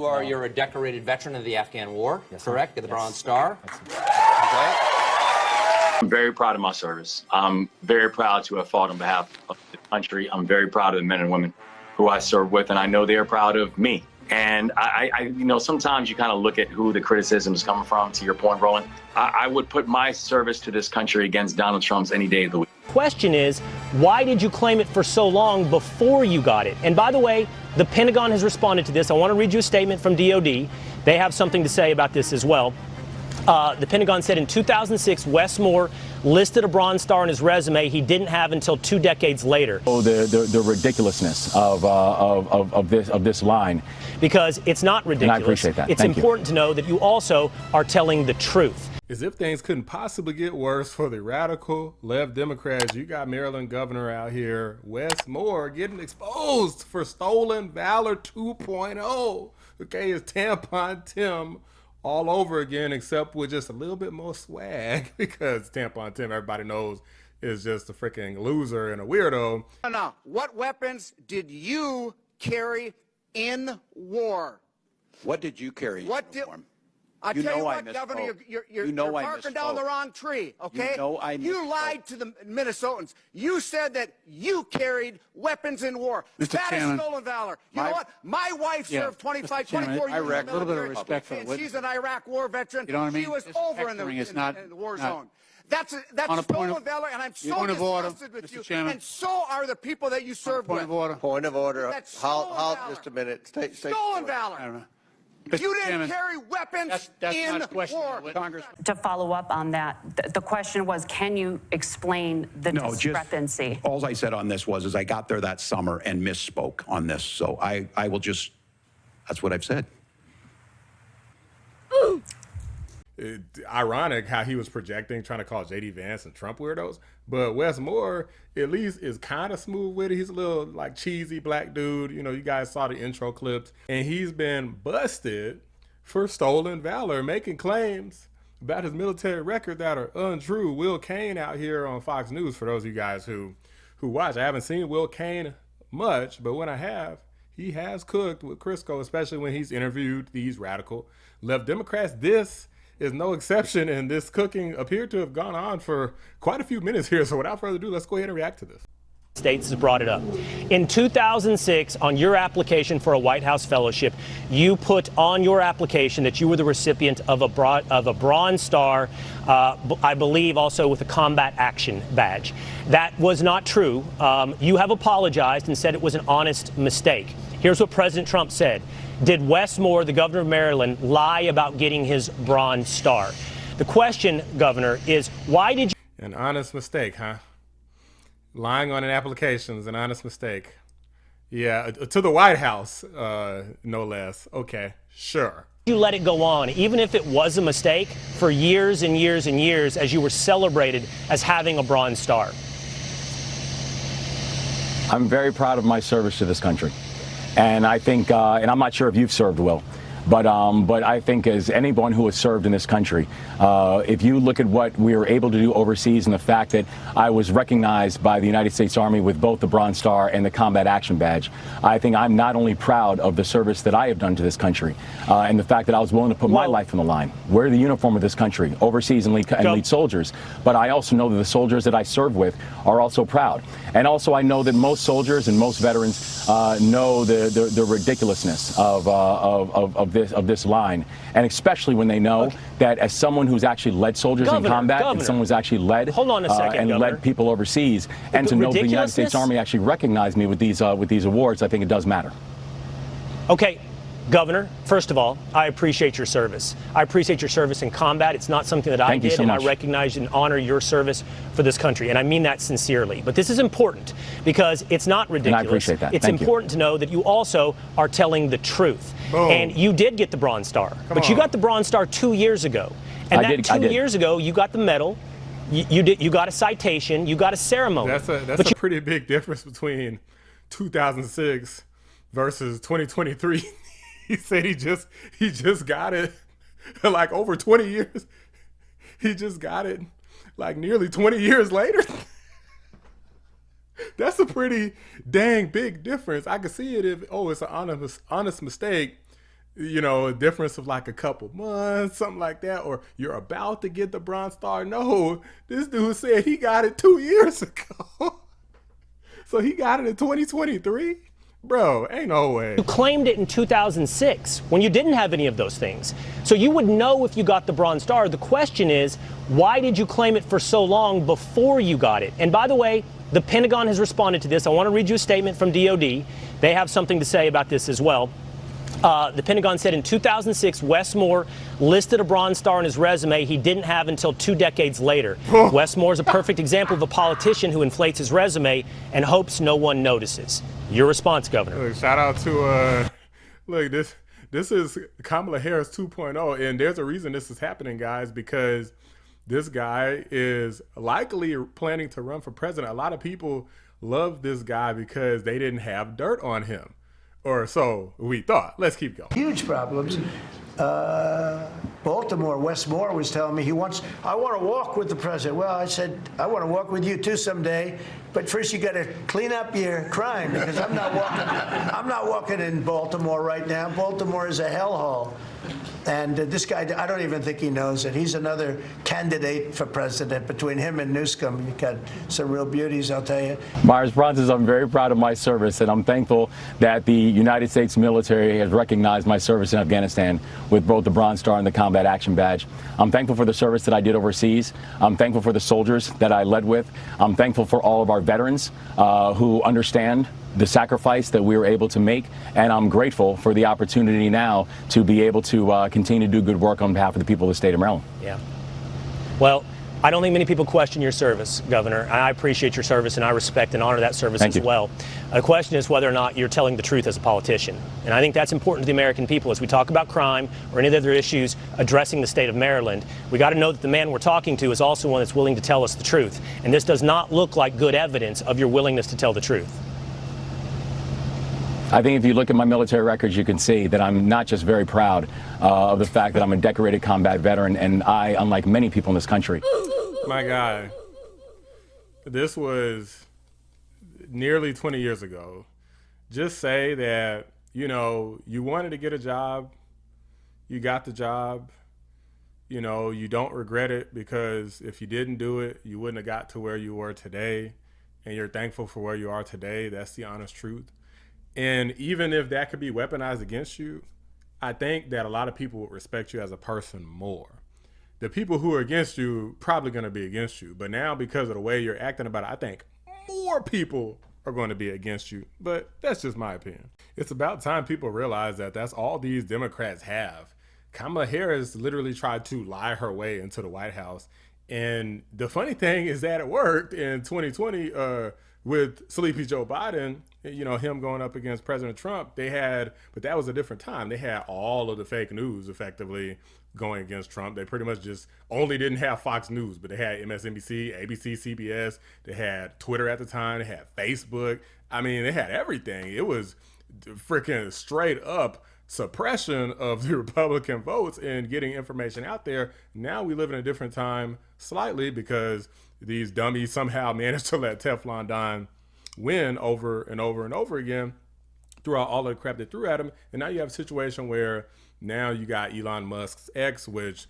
You're a decorated veteran of the Afghan War, yes, correct? Get the Bronze Star. Okay. I'm very proud of my service. I'm very proud to have fought on behalf of the country. I'm very proud of the men and women who I serve with, and I know they're proud of me. And you know, sometimes you kind of look at who the criticism is coming from, to your point, Roland. I would put my service to this country against Donald Trump's any day of the week. Question is, why did you claim it for so long before you got it? And by the way, the Pentagon has responded to this. I want to read you a statement from DOD. They have something to say about this as well. The Pentagon said in 2006, Wes Moore listed a Bronze Star on his resume he didn't have until 2 decades later. Oh, the ridiculousness of this line. Because it's not ridiculous. And I appreciate that. It's important to know that you also are telling the truth. As if things couldn't possibly get worse for the radical left Democrats, you got Maryland governor out here, Wes Moore, getting exposed for stolen valor 2.0. Okay, it's Tampon Tim all over again, except with just a little bit more swag, because Tampon Tim, everybody knows, is just a freaking loser and a weirdo. Now, what weapons did you carry in war? What did you carry? What did? I You tell you know I what, Governor, misspoke. you're barking down the wrong tree, okay? You know I You lied to the Minnesotans. You said that you carried weapons in war. Mr. That Chairman, is stolen valor. You know what? My wife served 25, 24 years in the Iraq, a little bit of military, respect for the and witness. she's an Iraq war veteran. You know what I mean? She was This over in the war zone. That's stolen valor, and I'm so disgusted with you. Chairman, and so are the people that you served with. Point of order. That's stolen valor. Just a minute. Stolen valor. You didn't carry weapons in war. To follow up on that, the question was, can you explain the discrepancy? All I said on this was I got there that summer and misspoke on this. So I will just, that's what I've said. Ironic how he was projecting, trying to call J.D. Vance and Trump weirdos. But Wes Moore, at least, is kind of smooth with it. He's a little, like, cheesy black dude. You know, you guys saw the intro clips. And he's been busted for stolen valor, making claims about his military record that are untrue. Will Cain out here on Fox News, for those of you guys who watch. I haven't seen Will Cain much, but when I have, he has cooked with Crisco, especially when he's interviewed these radical left Democrats. This is no exception, and this cooking appeared to have gone on for quite a few minutes here. So without further ado, let's go ahead and react to this. States has brought it up. In 2006, on your application for a White House fellowship, you put on your application that you were the recipient of a Bronze Star, I believe also with a combat action badge. That was not true. You have apologized and said it was an honest mistake. Here's what President Trump said. Did Wes Moore, the governor of Maryland, lie about getting his Bronze Star? The question, Governor, is why did you... An honest mistake, huh? Lying on an application is an honest mistake. Yeah, to the White House, no less. Okay, sure. You let it go on, even if it was a mistake, for years and years and years as you were celebrated as having a Bronze Star? I'm very proud of my service to this country. And I think, and I'm not sure if you've served, Will, but I think as anyone who has served in this country, if you look at what we were able to do overseas and the fact that I was recognized by the United States Army with both the Bronze Star and the Combat Action Badge, I think I'm not only proud of the service that I have done to this country and the fact that I was willing to put my life on the line, wear the uniform of this country, overseas and lead soldiers, but I also know that the soldiers that I serve with are also proud. And also I know that most soldiers and most veterans know the ridiculousness of this line, and especially when they know that as someone who's actually led soldiers in combat, and someone who's actually led and led people overseas, and to know the United States Army actually recognized me with these awards, I think it does matter. Okay, Governor, first of all, I appreciate your service. I appreciate your service in combat. It's not something that I did, and I recognize and honor your service for this country, and I mean that sincerely. But this is important because it's not ridiculous. And I appreciate that. It's important to know that you also are telling the truth. Boom. And you did get the Bronze Star, but you got the Bronze Star 2 years ago. And that 2 years ago, you got the medal. You got a citation. You got a ceremony. That's a pretty big difference between 2006 versus 2023. He said he just got it like over 20 years. He just got it like nearly 20 years later. That's a pretty dang big difference. I could see it if, it's an honest mistake. you know, a difference of like a couple months, something like that, or you're about to get the Bronze Star. No, this dude said he got it 2 years ago. So he got it in 2023? Bro, ain't no way. You claimed it in 2006 when you didn't have any of those things. So you would know if you got the Bronze Star. The question is, why did you claim it for so long before you got it? And by the way, the Pentagon has responded to this. I want to read you a statement from DOD. They have something to say about this as well. The Pentagon said in 2006, Wes Moore listed a Bronze Star on his resume he didn't have until 2 decades later. Wes Moore is a perfect example of a politician who inflates his resume and hopes no one notices. Your response, Governor. Look, shout out to, look, this is Kamala Harris 2.0, and there's a reason this is happening, guys, because this guy is likely planning to run for president. A lot of people love this guy because they didn't have dirt on him. Or so we thought. Let's keep going. Huge problems. Baltimore, Wes Moore was telling me I want to walk with the president. Well, I said, I want to walk with you too someday, but first you got to clean up your crime because I'm not walking in Baltimore right now. Baltimore is a hellhole. And this guy, I don't even think he knows it. He's another candidate for president. Between him and Newsom, you got some real beauties, I'll tell you. My response is I'm very proud of my service, and I'm thankful that the United States military has recognized my service in Afghanistan with both the Bronze Star and the Combat Action Badge. I'm thankful for the service that I did overseas. I'm thankful for the soldiers that I led with. I'm thankful for all of our veterans who understand the sacrifice that we were able to make, and I'm grateful for the opportunity now to be able to continue to do good work on behalf of the people of the state of Maryland. Yeah. Well, I don't think many people question your service, Governor. I appreciate your service, and I respect and honor that service as well. The question is whether or not you're telling the truth as a politician. And I think that's important to the American people. As we talk about crime or any other issues addressing the state of Maryland, we got to know that the man we're talking to is also one that's willing to tell us the truth. And this does not look like good evidence of your willingness to tell the truth. I think if you look at my military records, you can see that I'm not just very proud of the fact that I'm a decorated combat veteran, and I, unlike many people in this country. My guy, this was nearly 20 years ago. Just say that, you know, you wanted to get a job, you got the job, you know, you don't regret it because if you didn't do it, you wouldn't have got to where you were today, and you're thankful for where you are today. That's the honest truth. And even if that could be weaponized against you, I think that a lot of people would respect you as a person more. The people who are against you probably going to be against you. But now because of the way you're acting about it, I think more people are going to be against you. But that's just my opinion. It's about time people realize that that's all these Democrats have. Kamala Harris literally tried to lie her way into the White House. And the funny thing is that it worked in 2020 with Sleepy Joe Biden, you know, him going up against President Trump. They had, but that was a different time. They had all of the fake news effectively going against Trump. They pretty much just only didn't have Fox News, but they had MSNBC, ABC, CBS. They had Twitter at the time. They had Facebook. I mean, they had everything. It was freaking straight up suppression of the Republican votes and getting information out there. Now we live in a different time slightly because these dummies somehow managed to let Teflon Don win over and over and over again throughout all of the crap they threw at him. And now you have a situation where now you got Elon Musk's X, which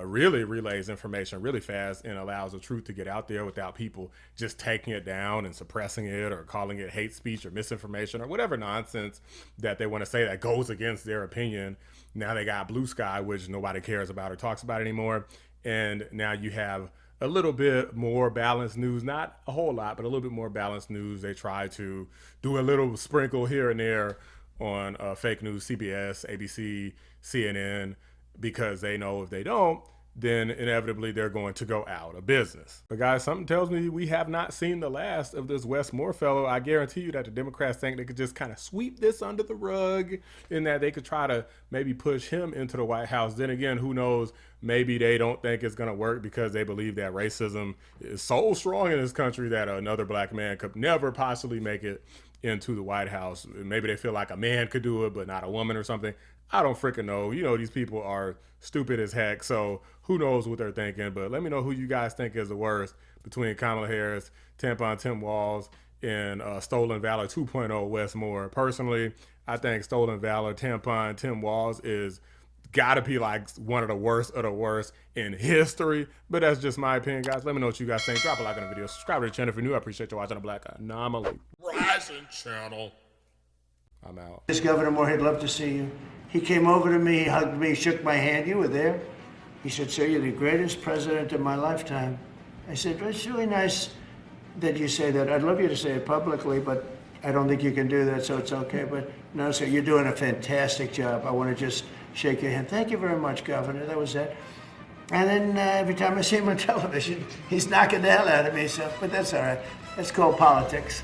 really relays information really fast and allows the truth to get out there without people just taking it down and suppressing it or calling it hate speech or misinformation or whatever nonsense that they want to say that goes against their opinion. Now they got Blue Sky, which nobody cares about or talks about anymore. And now you have a little bit more balanced news, not a whole lot, but a little bit more balanced news. They try to do a little sprinkle here and there on fake news, CBS, ABC, CNN, because they know if they don't, then inevitably they're going to go out of business. But guys, something tells me we have not seen the last of this Wes Moore fellow. I guarantee you that the Democrats think they could just kind of sweep this under the rug in that they could try to maybe push him into the White House. Then again, who knows? Maybe they don't think it's going to work because they believe that racism is so strong in this country that another black man could never possibly make it into the White House. Maybe they feel like a man could do it, but not a woman or something. I don't freaking know. You know, these people are stupid as heck. So who knows what they're thinking, but let me know who you guys think is the worst between Kamala Harris, Tampon Tim Walz, and Stolen Valor 2.0 Wes Moore. Personally, I think Stolen Valor, Tampon, Tim Walz is gotta be like one of the worst in history. But that's just my opinion, guys. Let me know what you guys think. Drop a like on the video. Subscribe to the channel if you're new. I appreciate you watching the Black Anomaly Rising channel. I'm out. This Governor Moore, he'd love to see you. He came over to me, he hugged me, shook my hand. You were there. He said, sir, you're the greatest president of my lifetime. I said, well, it's really nice that you say that. I'd love you to say it publicly, but I don't think you can do that, so it's okay. But no, sir, you're doing a fantastic job. I want to just shake your hand. Thank you very much, Governor. That was it. And then every time I see him on television, he's knocking the hell out of me. So, but that's all right. That's called politics.